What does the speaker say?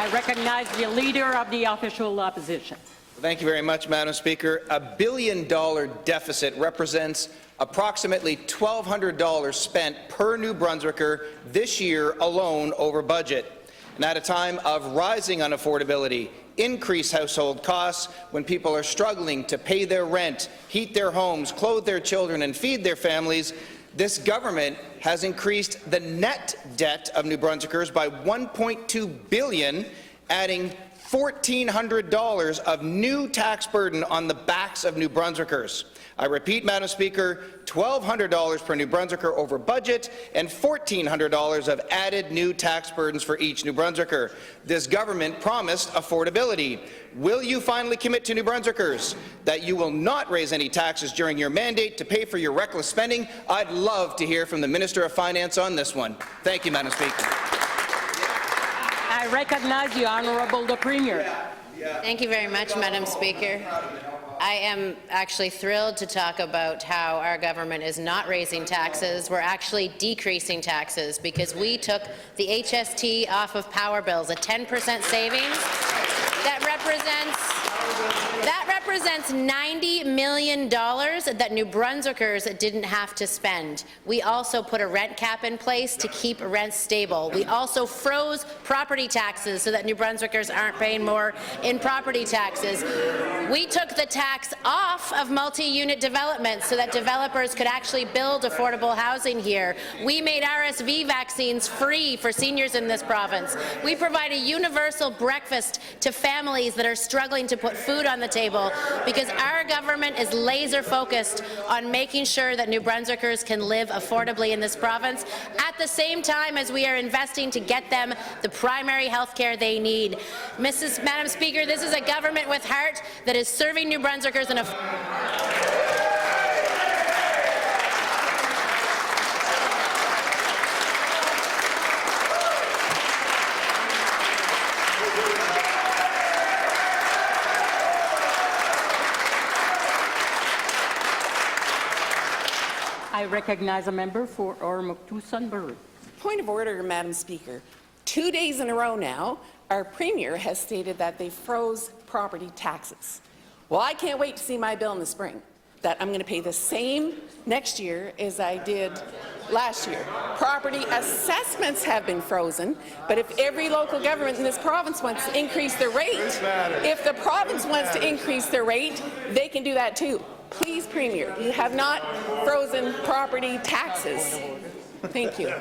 I recognize the Leader of the Official Opposition. Thank you very much, Madam Speaker. A $1 billion deficit represents approximately $1,200 spent per New Brunswicker this year alone over budget. And at a time of rising unaffordability, increased household costs, when people are struggling to pay their rent, heat their homes, clothe their children and feed their families, this government has increased the net debt of New Brunswickers by $1.2 billion, adding $1,400 of new tax burden on the backs of New Brunswickers. I repeat, Madam Speaker, $1,200 per New Brunswicker over budget and $1,400 of added new tax burdens for each New Brunswicker. This government promised affordability. Will you finally commit to New Brunswickers that you will not raise any taxes during your mandate to pay for your reckless spending? I'd love to hear from the Minister of Finance on this one. Thank you, Madam Speaker. I recognize the Honourable the Premier. Thank you very much, Madam Speaker. I am actually thrilled to talk about how our government is not raising taxes. We're actually decreasing taxes because we took the HST off of power bills, a 10% savings that represents $90 million that New Brunswickers didn't have to spend. We also put a rent cap in place to keep rents stable. We also froze property taxes so that New Brunswickers aren't paying more in property taxes. We took the tax off of multi-unit developments so that developers could actually build affordable housing here. We made RSV vaccines free for seniors in this province. We provide a universal breakfast to families that are struggling to put food on the table, because our government is laser-focused on making sure that New Brunswickers can live affordably in this province, at the same time as we are investing to get them the primary health care they need. Madam Speaker, this is a government with heart that is serving New Brunswickers in a I recognize a member for Ormoctou-Sunbury. Point of order, Madam Speaker. 2 days in a row now, our Premier has stated that they froze property taxes. Well, I can't wait to see my bill in the spring, that I'm going to pay the same next year as I did last year. Property assessments have been frozen, but if every local government in this province wants to increase their rate, if the province wants to increase their rate, they can do that too. Please, Premier, you have not frozen property taxes. Thank you.